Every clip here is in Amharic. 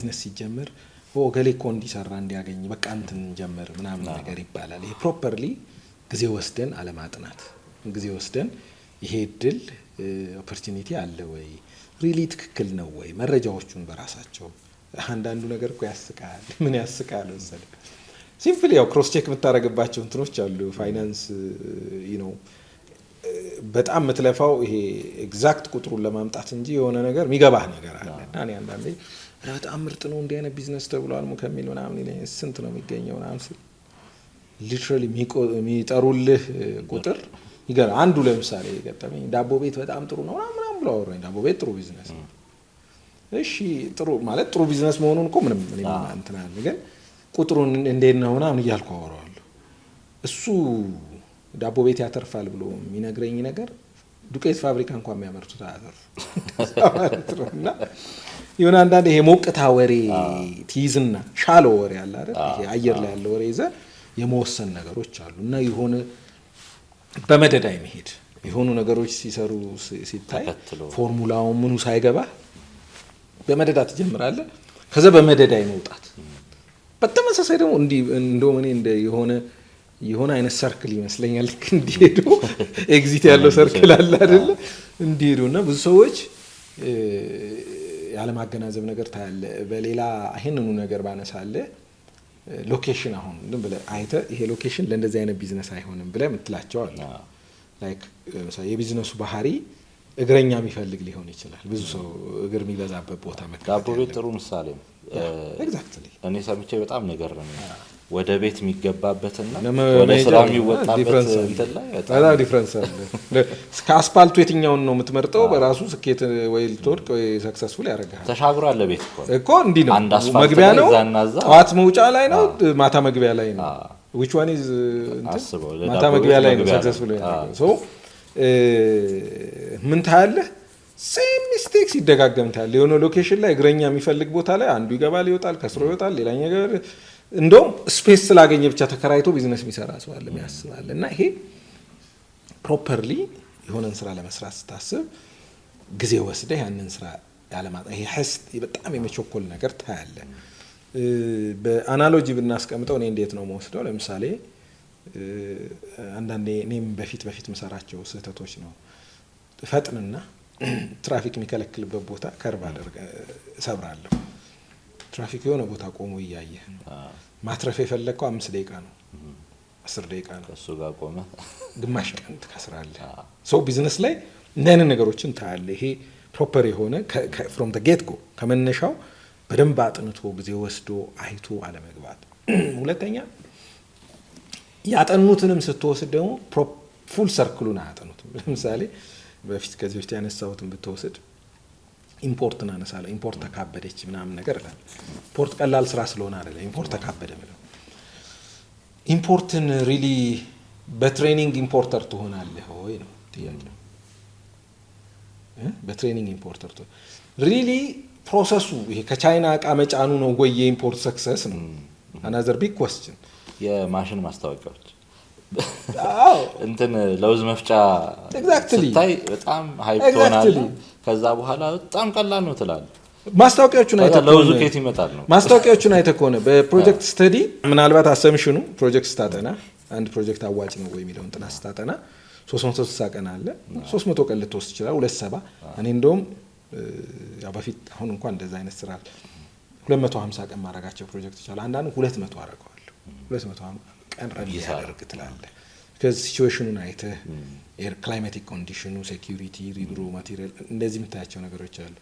ቢዝነስ ሲጀምር ወገሌ እኮ እንዲሰራ እንዲያገኝ በቃ እንትን ጀመር ምናምን ነገር ይባላል። ይሄ ፕሮፐርሊ ጊዜ ወስደን አለማጥናት ጊዜ ወስደን ይሄ እድል ኦፖርቹኒቲ አለ ወይ ሪሊ ትክክል ነው ወይ መረጃዎቹን በራሳቸው አንዳንዱ ነገር እኮ ያስቃል ምን ያስቃል ወሰደ ሲምፕሊ ያው ክሮስ ቼክ የምታረጋግባቸው እንትኖች አሉ ፋይናንስ በጣም መትለፋው ይሄ ኤግዛክት ቁጥሩን ለማምጣት እንጂ የሆነ ነገር የሚገባህ ነገር አለና እኔ አንዳንዴ በጣም ምርጥ ነው እንደ አይነት ቢዝነስ ተብሏል ሙከሚል ምናምን ይለኝ ስንት ነው የሚገኘው ምናምን ሲል ሊትራሊ የሚጠሩልህ ቁጥር ይገርም አንዱ ለምሳሌ ገጠመኝ ዳቦ ቤት በጣም ጥሩ ነው ምናምን ብለው አወራኝ ዳቦ ቤት ጥሩ ቢዝነስ ነው እሺ ጥሩ ማለት ጥሩ ቢዝነስ መሆኑን እኮ ምንም እንትና ግን ቁጥሩን እንዴት ነው ምናምን እያልኩ አወራዋለሁ እሱ ዳቦ ቤት ያተርፋል ብሎ የሚነግረኝ ነገር ዱቄት ፋብሪካ እንኳን የሚያመርቱት አያተርፉና ይሁን አንዳንዴ ይሄ ሞቅታ ወሬ ቲዝና ሻሎ ወሬ አለ አይደል ይሄ አየር ላይ ያለ ወሬ ይዘ የመወሰን ነገሮች አሉና ይሆነ በመደዳ ይመሄድ ይሆኑ ነገሮች ሲሰሩ ሲታይ ፎርሙላው ምኑ ሳይገባ በመደዳ ትጀምራለህ ከዛ በመደዳ ይመውጣት በተመሳሳይ ደግሞ እንደው እኔ እንደ የሆነ አይነት ሰርክል ይመስለኛል ልክ እንዲሄዱ ኤግዚት ያለው ሰርክል አለ አይደል እንዲሄዱና ብዙ ሰዎች ያለ ማገናዘብ ነገር ታያለ በሌላ ይሄንኑ ነገር ባነሳለ ሎኬሽን አሁን ዝም ብለ አይተ ይሄ ሎኬሽን ለእንደዚህ አይነት ቢዝነስ አይሆንም ብለ ምትላቸው አለ ላይክ የቢዝነሱ ባህሪ እግረኛ የሚፈልግ ሊሆን ይችላል ብዙ ሰው እግር የሚበዛበት ቦታ ዳቦ ቤት ጥሩ ምሳሌ ነው ኤግዛክትሊ እኔ ሰምቼ በጣም ነገር ነው ወደ ቤት የሚገባበትና ወደ ስራ የሚወጣበት እንትን ላይ በጣም ዲፈረንስ አለ ከአስፋልቱ የትኛውን ነው የምትመርጠው በራሱ ስኬት ወይ ልትወድቅ ወይ ሰክሰስፉል ያደርጋል ተሻግሮ አለ ቤት እኮ እንዲህ ነው መግቢያ ነው ጠዋት መውጫ ላይ ነው ማታ መግቢያ ላይ ነው which one is ማታ መግቢያ ላይ ነው ሰክሰስፉል ያደርጋል ሶ ምን ታያለህ ሴም ሚስቴክስ ይደጋገምታል የሆነ ሎኬሽን ላይ እግረኛ የሚፈልግ ቦታ ላይ አንዱ ይገባል ይወጣል ከስሮ ይወጣል ሌላኛው ነገር እንደውም ስፔስ ስላገኘ ብቻ ተከራይቶ ቢዝነስ የሚሰራ ሰው አለ የሚያስባል እና ይሄ ፕሮፐርሊ የሆነን ስራ ለመስራት ስታስብ ጊዜ ወስደ ያንን ስራ ያለማጣ ይሄ ሐስት በጣም የመቸኮል ነገር ታያለ በአናሎጂ ብናስቀምጠው እኔ እንዴት ነው መወስደው ለምሳሌ አንዳንዴ እኔም በፊት መሰራቸው ስህተቶች ነው ፈጥንና ትራፊክ የሚከለክልበት ቦታ ከርብ አደርጋ ሰብራለሁ ትራፊክ የሆነ ቦታ ቆሞ ይያየህ ማትረፍ የፈለከው 5 ደቂቃ ነው 10 ደቂቃ ነው እሱ ጋር ቆመ ግማሽ ቀን ትከስራለህ ሶ ቢዝነስ ላይ እንደነ ነገሮችን ታያለ ይሄ ፕሮፐር የሆነ from the get go ከመነሻው በደንብ አጥንቶ ጊዜ ወስዶ አይቶ አለመግባት ሁለተኛ ያጠኑትንም ስትወስድ ደግሞ ፉል ሰርክሉን አያጠኑትም ለምሳሌ በፊት ከዚህ በፊት ያነሳሁትን ብትወስድ ኢምፖርትን አነሳለሁ ኢምፖርት ተካበደች ምናምን ነገር አለ ኢምፖርት ቀላል ስራ ስለሆነ አይደለም ኢምፖርት ተካበደ ማለት ኢምፖርትን ሪሊ በትሬኒንግ ኢምፖርተር ትሆናለህ ወይ ነው ጥያቄው በትሬኒንግ ኢምፖርተር ሪሊ ፕሮሰሱ ይሄ ከቻይና እቃ መጫኑ ነው ወይ የኢምፖርት ሰክሰስ ነው another big question የማሽን ማስታወቂያዎች አዎ እንትን ለውዝ መፍጫ ኤግዛክትሊ ስታይ በጣም ሃይፕ ሆናል ከዛ በኋላ በጣም ቀላል ነው ትላል ማስታወቂያዎቹን አይተህ ለውዝ ኬት ይመጣል ነው ማስታወቂያዎቹን አይተህ ከሆነ በፕሮጀክት ስተዲ ምናልባት አሰምሽኑ ፕሮጀክት ስታጠና አንድ ፕሮጀክት አዋጭ ነው ወይ የሚለውን ጥናት ስታጠና 360 ቀን አለ 300 ቀን ልትወስድ ይችላል 27 እኔ እንደውም ያው በፊት አሁን እንኳን እንደዛ አይነት ስራ 250 ቀን ማረጋቸው ፕሮጀክት ይችላል አንዳንዱ 200 አረጋዋለሁ 250 ቀን ረዲ ያደርግ ትላለህ ከዚህ ሲቹዌሽኑን አይተህ ኤር ክላይማቲክ ኮንዲሽኑ ሴኩሪቲ ሪድሮ ማቴሪያል እንደዚህ የምታያቸው ነገሮች አሉ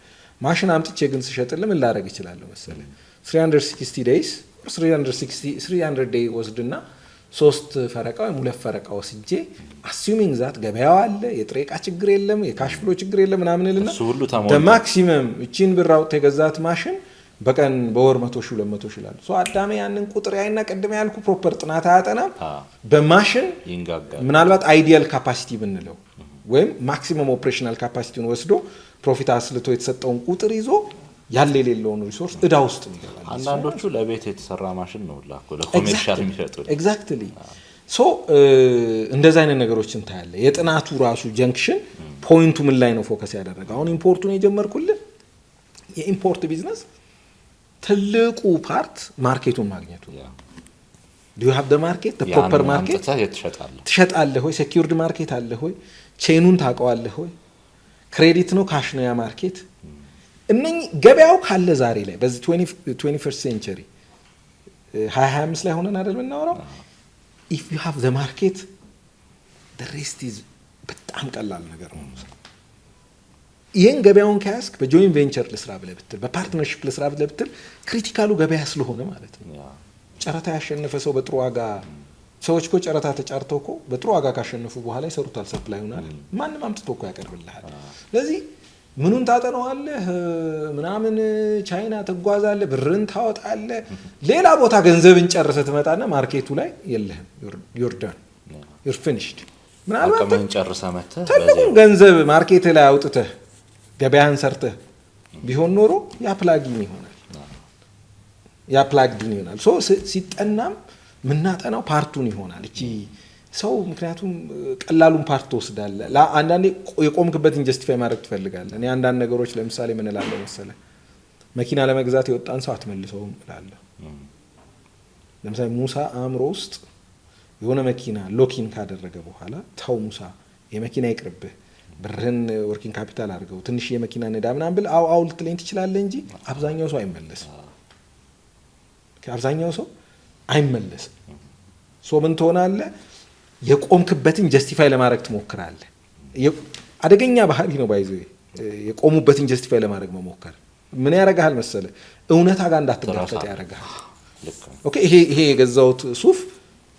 ማሽን አምጥቼ ግን ስሸጥልህ ምን ላደርግ ይችላል መሰለህ 360 days 300 day ወስድና 3 ፈረቃ ወይ 2 ፈረቃ ወስጄ assuming that ገበያው አለ የጥሬ ዕቃ ችግር የለም የካሽ ፍሎ ችግር የለም ምናምን ይልና በማክሲመም እቺን ብር አውጥተህ የገዛት ማሽን በቀን በወር 100 ሺህ 200 ሺህ ይላል ሶ አዳሜ ያንን ቁጥር ያይና ቀድሜ ያልኩ ፕሮፐር ጥናት አያጠናም በማሽን ምናልባት አይዲያል ካፓሲቲ ብንለው ወይም ማክሲመም ኦፕሬሽናል ካፓሲቲውን ወስዶ ፕሮፊት አስልቶ የተሰጠውን ቁጥር ይዞ ያለ የሌለውን ሪሶርስ እዳ ውስጥ ይገባል አንዳንዶቹ ለቤት የተሰራ ማሽን ነው ላኮ ለኮሜርሻል የሚሸጡ ኤግዛክትሊ ሶ እንደዛ አይነት ነገሮችን ታያለ የጥናቱ ራሱ ጀንክሽን ፖይንቱ ምን ላይ ነው ፎከስ ያደረገው አሁን ኢምፖርቱን የጀመርኩልህ የኢምፖርት ቢዝነስ ትልቁ ፓርት ማርኬቱን ማግኘቱ do you have the market the proper market ትሸጣለህ ወይ secured market አለ ወይ ቼኑን ታውቀዋለህ ወይ ክሬዲት ነው ካሽ ነው ያ ማርኬት እነኚህ ገበያው ካለ ዛሬ ላይ በዚህ 21st century 2025 ላይ ሆነን አይደል የምናወራው if you have the market the rest is በጣም ቀላል ነገር ነው ይሄን ገበያውን ከያዝክ በጆይንት ቬንቸር ልስራ ብለህ ብትል በፓርትነርሺፕ ልስራ ብለህ ብትል ክሪቲካሉ ገበያ ስለሆነ ማለት ነው ጨረታ ያሸነፈ ሰው በጥሩ ዋጋ ሰዎች እኮ ጨረታ ተጫርተው እኮ በጥሩ ዋጋ ካሸነፉ በኋላ ይሰሩታል ሰፕላይ ሆናል ማንንም አምጥቶ እኮ ያቀርብልሃል ስለዚህ ምኑን ታጠነዋለህ ምናምን ቻይና ተጓዛለህ ብርን ታወጣለህ ሌላ ቦታ ገንዘብን ጨርሰህ ትመጣና ማርኬቱ ላይ የለህም you're done you're finished ምናልባት አቀመን ጨርሰህ መተህ በዚህ ገንዘብ ማርኬት ላይ አውጥተህ ገበያን ሰርተህ ቢሆን ኖሮ ያ ፕላጊን ይሆናል ያ ፕላግድ ይሆናል ሶ ሲጠናም ምናጠናው ፓርቱን ይሆናል እቺ ሰው ምክንያቱም ቀላሉን ፓርት ወስዳለ አንዳንዴ የቆምክበትን ጀስቲፋይ ማድረግ ትፈልጋለህ እኔ አንዳንድ ነገሮች ለምሳሌ ምን እላለሁ መሰለ መኪና ለመግዛት የወጣን ሰው አትመልሰውም እላለሁ ለምሳሌ ሙሳ አእምሮ ውስጥ የሆነ መኪና ሎኪን ካደረገ በኋላ ተው ሙሳ የመኪና ይቅርብህ ብርህን ወርኪንግ ካፒታል አድርገው ትንሽ የመኪና ነዳ ምናምን ብል አው ልትለኝ ትችላለህ እንጂ አብዛኛው ሰው አይመለስም አብዛኛው ሰው አይመለስም ሶ ምን ትሆናለህ የቆምክበትን ጀስቲፋይ ለማድረግ ትሞክራለህ አደገኛ ባህሪ ነው ባይዘው የቆሙበትን ጀስቲፋይ ለማድረግ መሞከር ምን ያረጋል መሰለ እውነታ ጋር እንዳትጋፈጥ ያረጋል ኦኬ ይሄ የገዛውት ሱፍ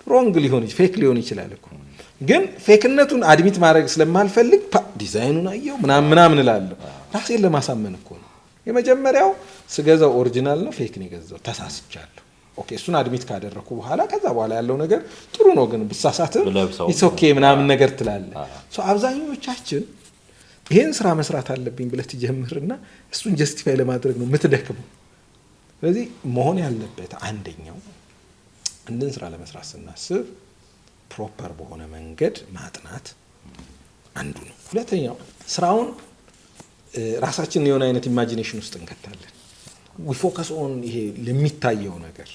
ሮንግ ሊሆን ፌክ ሊሆን ይችላል እኮ ግን ፌክነቱን አድሚት ማድረግ ስለማልፈልግ ዲዛይኑን አየው ምናምን እላለሁ ራሴን ለማሳመን እኮ ነው የመጀመሪያው ስገዛው ኦሪጂናል ነው ፌክ ነው የገዛው ተሳስቻለሁ ኦኬ እሱን አድሚት ካደረኩ በኋላ ከዛ በኋላ ያለው ነገር ጥሩ ነው ግን ብሳሳትም ኢትስ ኦኬ ምናምን ነገር ትላለህ ሶ አብዛኞቻችን ይሄን ስራ መስራት አለብኝ ብለህ ትጀምርና እሱን ጀስቲፋይ ለማድረግ ነው የምትደክመው ስለዚህ መሆን ያለበት አንደኛው እንደን ስራ ለመስራት ስናስብ ፕሮፐር በሆነ መንገድ ማጥናት አንዱ ነው ሁለተኛው ስራውን ራሳችንን የሆነ አይነት ኢማጂኔሽን ውስጥ እንከታለን we focus on ይሄ ለሚታየው ነገር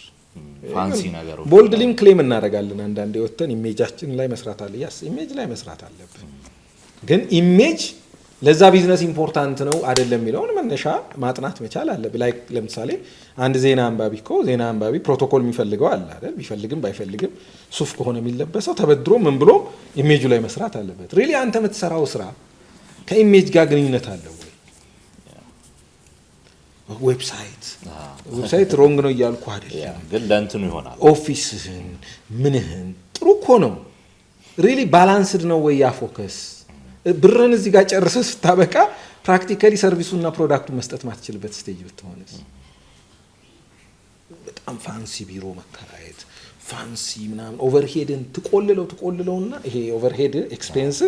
ፋንሲ ነገር ቦልድሊም ክሌም እናደርጋለን አንዳንዴ ወተን ኢሜጃችን ላይ መስራት አለ ያስ ኢሜጅ ላይ መስራት አለብን ግን ኢሜጅ ለዛ ቢዝነስ ኢምፖርታንት ነው አይደለም የሚለውን መነሻ ማጥናት መቻል አለብን ላይክ ለምሳሌ አንድ ዜና አንባቢ ፕሮቶኮል የሚፈልገው አለ አይደል ቢፈልግም ባይፈልግም ሱፍ ከሆነ የሚለበሰው ተበድሮ ምን ብሎ ኢሜጁ ላይ መስራት አለበት ሪሊ አንተ የምትሰራው ስራ ከኢሜጅ ጋር ግንኙነት አለው ዌብሳይት ሮንግ ነው እያልኩ አይደለም ግን ለእንትኑ ይሆናል ኦፊስህን ምንህን ጥሩ እኮ ነው ሪሊ ባላንስድ ነው ወይ ያ ፎከስ ብርን እዚህ ጋር ጨርሰህ ስታበቃ ፕራክቲካሊ ሰርቪሱና ፕሮዳክቱን መስጠት ማትችልበት ስቴጅ ብትሆንስ በጣም ፋንሲ ቢሮ መከራየት ፋንሲ ምናምን ኦቨርሄድን ትቆልለውና ይሄ ኦቨርሄድ ኤክስፔንስ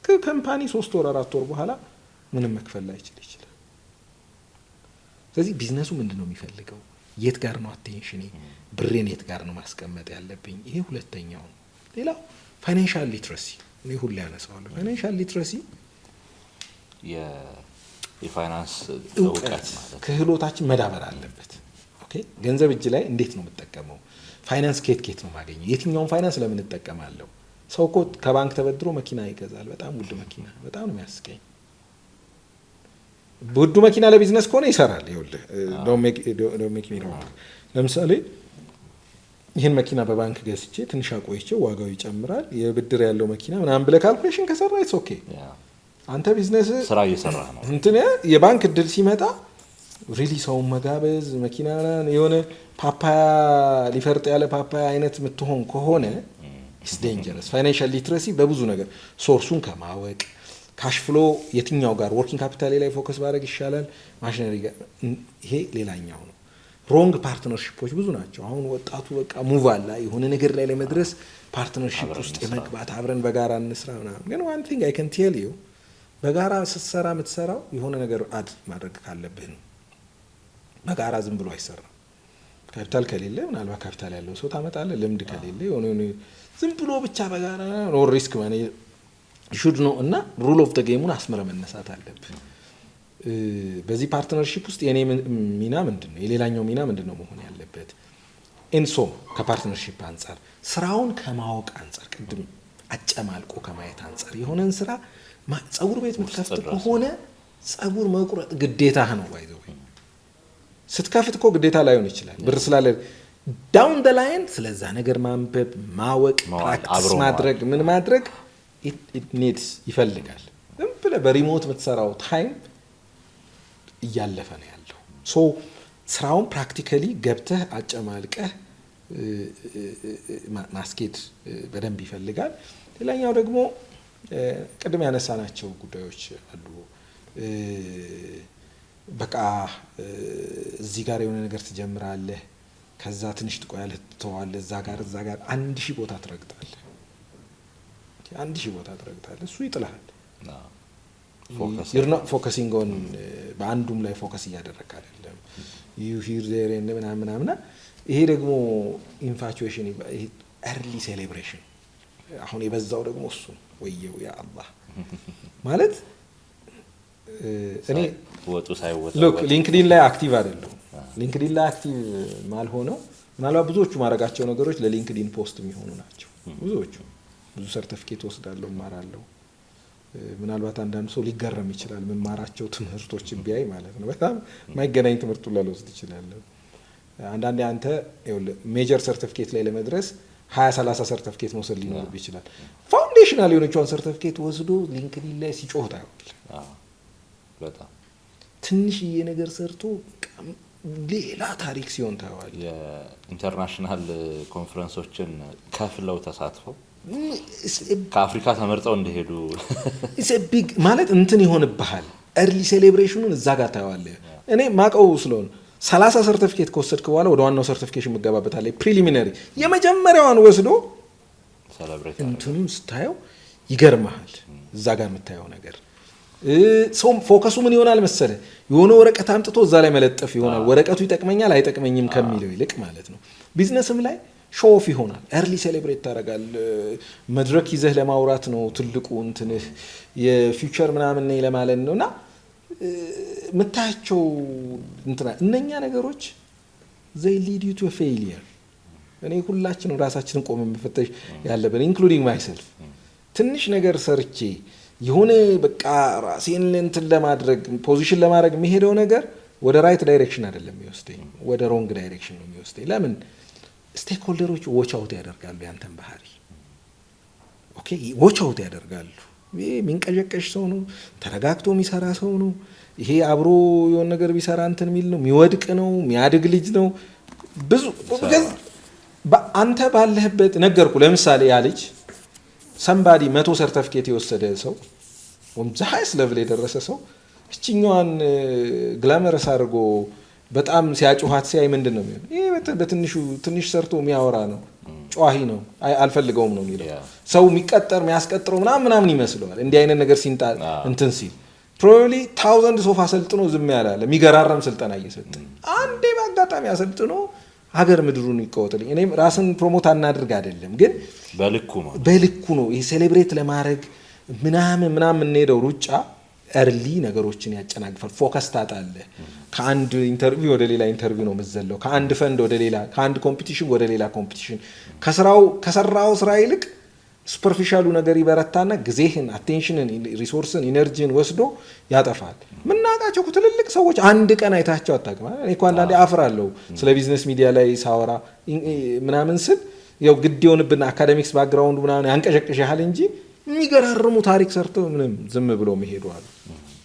ከካምፓኒ 3 ወር 4 ወር በኋላ ምንም መክፈል ላይ ይችላል ስለዚህ ቢዝነሱ ምንድነው የሚፈልገው የት ጋር ነው አቴንሽኔ ብሬን የት ጋር ነው ማስቀመጥ ያለብኝ ይሄ ሁለተኛው ሌላው ፋይናንሻል ሊትረሲ እኔ ሁሉ ያነሳዋለሁ ፋይናንሻል ሊትረሲ የፋይናንስ እውቀት ክህሎታችን መዳበር አለበት ኦኬ ገንዘብ እጅ ላይ እንዴት ነው የምትጠቀመው ፋይናንስ ኬት ነው ማገኘው የትኛውን ፋይናንስ ለምን እንጠቀማለሁ ሰው እኮ ከባንክ ተበድሮ መኪና ይገዛል በጣም ውድ መኪና በጣም ነው የሚያስቀኝ ውድ መኪና ለቢዝነስ ከሆነ ይሰራል ይኸውልህ don't make me wrong ለምሳሌ ይሄን መኪና በባንክ ገዝቼ ትንሽ አቆይቼ ዋጋው ይጨምራል የብድር ያለው መኪና ምናምን ብለህ ካልኩሌሽን ከሰራ ኢትስ ኦኬ አንተ ቢዝነስ ስራ እየሰራ ነው እንትን የባንክ እድል ሲመጣ ሪሊ ሰው መጋበዝ መኪና የሆነ ፓፓያ ሊፈርጥ ያለ ፓፓያ አይነት የምትሆን ከሆነ ኢትስ ዴንጀረስ ፋይናንሻል ሊትረሲ በብዙ ነገር ሶርሱን ከማወቅ ካሽ ፍሎ የትኛው ጋር ወርኪንግ ካፒታል ላይ ፎከስ ማድረግ ይሻላል ማሽነሪ ጋር ይሄ ሌላኛው ነው ሮንግ ፓርትነርሺፖች ብዙ ናቸው አሁን ወጣቱ በቃ ሙቭ አለ የሆነ ነገር ላይ ለመድረስ ፓርትነርሺፕ ውስጥ የመግባት አብረን በጋራ እንስራና ግን one thing I can tell you በጋራ ስትሰራ የምትሰራው የሆነ ነገር አድ ማድረግ ካለብህ ነው በጋራ ዝም ብሎ አይሰራም ካፒታል ከሌለ ምናልባት ካፒታል ያለው ሰው ታመጣለህ ልምድ ከሌለ የሆነ ዝም ብሎ ብቻ በጋራ ነው ሪስክ ማኔጅ should know እና ሩል ኦፍ ዘ ጌሙን አስመረ መነሳት አለብህ በዚህ ፓርትነርሺፕ ውስጥ የኔ ሚና ምንድነው የሌላኛው ሚና ምንድነው መሆን ያለበት ኢንሶ ከፓርትነርሺፕ አንፃር ስራውን ከማወቅ አንፃር ቅድም አጨማልቆ ከማየት አንፃር የሆነን ስራ ጸጉር ቤት ምትከፍት ከሆነ ጸጉር መቁረጥ ግዴታህ ነው ባይዘው ስትከፍት እኮ ግዴታ ላይሆን ይችላል ብር ስላለ ዳውን ዘ ላይን ስለዛ ነገር ማንበብ ማወቅ ፕራክቲስ ማድረግ ምን ማድረግ ኢት ኒድስ ይፈልጋል ዝም ብለህ በሪሞት የምትሰራው ታይም እያለፈ ነው ያለው ሶ ስራውን ፕራክቲካሊ ገብተህ አጨማልቀህ ማስኬድ በደንብ ይፈልጋል ሌላኛው ደግሞ ቅድም ያነሳናቸው ጉዳዮች አሉ በቃ እዚህ ጋር የሆነ ነገር ትጀምራለህ ከዛ ትንሽ ትቆያለህ ትተዋለህ እዛ ጋር 1000 ቦታ ትረግጣለህ 1000 ቦታ ትረግጣለህ እሱ ይጥልሃል you're not focusing on በአንዱም ላይ ፎከስ እያደረክ አይደለም you hear there and ምናምን ይሄ ደግሞ ኢንፋቹዌሽን ይሄ early celebration አሁን የበዛው ደግሞ እሱ ወየው ያ አላህ ማለት እኔ ወጡ ሳይወጣ look ሊንክድኢን ላይ አክቲቭ አይደለም ሊንክድኢን ላይ አክቲቭ ማልሆነው ምናልባት ብዙዎቹ ማረጋቸው ነገሮች ለሊንክድኢን ፖስት የሚሆኑ ናቸው ብዙዎቹ ብዙ ሰርቲፊኬት ወስዳለሁ ማራለሁ ምናልባት አንዳንድ ሰው ሊገረም ይችላል መማራቸው ትምህርቶችን ቢያይ ማለት ነው በጣም ማይገናኝ ትምህርቱን ላልወስድ ይችላል አንዳንዴ አንተ ሜጀር ሰርቲፊኬት ላይ ለመድረስ 20-30 ሰርቲፊኬት መውሰድ ሊኖር ይችላል ፋውንዴሽናል የሆነውን ሰርቲፊኬት ወስዶ ሊንክድኢን ላይ ሲጮህ ታያለህ በጣም ትንሽዬ ነገር ሰርቶ ሌላ ታሪክ ሲሆን ታያለህ የኢንተርናሽናል ኮንፈረንሶችን ከፍለው ተሳትፈው ከአፍሪካ ተመርጠው እንደሄዱ ኢትስ አ ቢግ ማለት እንትን ይሆንብሃል early celebration እዛ ጋር ታያለህ እኔ ማቀው ስለሆነ 30 ሰርቲፊኬት ከወሰድክ በኋላ ወደ ዋናው ሰርቲፊኬሽን መገባበታል ፕሪሊሚናሪ የመጀመሪያውን ወስዶ ሴሌብሬት እንትንም ስታየው ይገርምሃል እዛ ጋር የምታየው ነገር ሶም ፎከሱ ምን ይሆናል መሰለ የሆነ ወረቀት አምጥቶ እዛ ላይ መለጠፍ ይሆናል ወረቀቱ ይጠቅመኛል አይጠቅመኝም ከሚለው ይልቅ ማለት ነው ቢዝነስም ላይ ሾው ኦፍ ይሆናል early celebrate ታረጋል መድረክ ይዘህ ለማውራት ነው ትልቁ እንትንህ የፊውቸር ምናምን ነኝ ለማለት ነውና መታቸው እንትና እነኛ ነገሮች they lead you to a failure እኔ ሁላችንም ራሳችንን ቆመን መፈተሽ ያለብን including myself ትንሽ ነገር ሰርቼ የሆነ በቃ ራሴን እንትን ለማድረግ ፖዚሽን ለማድረግ የሚሄደው ነገር ወደ ራይት ዳይሬክሽን አይደለም የሚወስደኝ ወደ ሮንግ ዳይሬክሽን ነው የሚወስደኝ ለምን ስቴክ ሆልደሮች ዎች አውት ያደርጋሉ ያንተን ባህሪ ኦኬ ዎች አውት ያደርጋሉ ይሄ ሚንቀዠቀሽ ሰው ነው ተረጋግቶ የሚሰራ ሰው ነው ይሄ አብሮ የሆነ ነገር ቢሰራ እንትን ሚል ነው የሚወድቅ ነው የሚያድግ ልጅ ነው ብዙ አንተ ባለህበት ነገርኩ ለምሳሌ ያ ልጅ somebody 100 ሰርቲፊኬት የወሰደ ሰው ወይም ዛይስ ሌቭል የደረሰ ሰው እቺኛዋን ግላመረስ አድርጎ በጣም ሲያጮሃት ሲያይ ምንድነው የሚሆነው ይሄ በትንሹ ትንሽ ሰርቶ የሚያወራ ነው ጨዋሂ ነው አልፈልገውም ነው የሚለው ሰው የሚቀጠር የሚያስቀጥረው ምናምን ይመስለዋል እንዲህ አይነት ነገር ሲንጣ እንትን ሲል probably thousands of አሰልጥኖ ዝም ያላለ የሚገራረም ስልጠና እየሰጠ አንዴ በአጋጣሚ አሰልጥኖ ሀገር ምድሩን ይቀወጥልኝ እኔም ራስን ፕሮሞት አናድርግ አይደለም ግን በልኩ ነው ይሄ ሴሌብሬት ለማድረግ ምናምን ሄደው ሩጫ early ነገሮችን ያጨናግፋል ፎከስ ታጣለህ ከአንድ ኢንተርቪው ወደ ሌላ ኢንተርቪው ነው መዘለው ከአንድ ፈንድ ወደ ሌላ ከአንድ ኮምፒቲሽን ወደ ሌላ ኮምፒቲሽን ከሰራው ስራ ይልቅ ሱፐርፊሻሉ ነገር ይበረታና ጊዜህን አቴንሽንን ሪሶርስን ኢነርጂን ወስዶ ያጠፋል ምናቃቸው ትልልቅ ሰዎች አንድ ቀን አይታቸው አታውቅም እኔ እኮ አንዳንዴ አፍራለሁ ስለ ቢዝነስ ሚዲያ ላይ ሳወራ ምናምን ስል ያው ግድ የሆነብን አካዳሚክስ ባክግራውንድ ምናምን ያንቀሸቅሻል እንጂ የሚገራርሙ ታሪክ ሰርተው ምንም ዝም ብሎ መሄዱ አሉ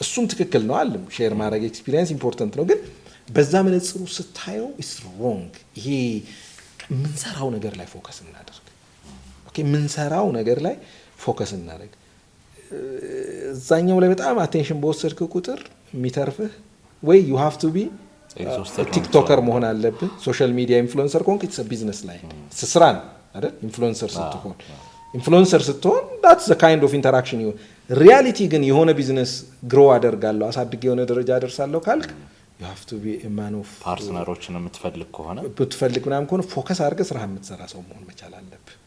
እሱም ትክክል ነው አለም ሼር ማድረግ ኤክስፒሪየንስ ኢምፖርታንት ነው ግን በዛ መነጽሩ ስታየው ኢስ ሮንግ ይሄ ምንሰራው ነገር ላይ ፎከስ እናደርግ ኦኬ ምንሰራው ነገር ላይ ፎከስ እናደርግ እዛኛው ላይ በጣም አቴንሽን በወሰድክ ቁጥር የሚተርፍህ ወይ you have to be ቲክቶከር መሆን አለብህ ሶሻል ሚዲያ ኢንፍሉዌንሰር ኮንክ ኢትስ ቢዝነስ ላይ ስራ አይደል ኢንፍሉዌንሰር ስትሆን that's the kind of interaction you reality ግን የሆነ ቢዝነስ ግሮ አደርጋለሁ አሳድጌ የሆነ ደረጃ አደርሳለሁ ካልክ you have to be a man of ፓርትነሮችን የምትፈልግ ከሆነ ምናምን ከሆነ ፎከስ አድርገህ ስራ የምትሰራ ሰው መሆን መቻል አለብህ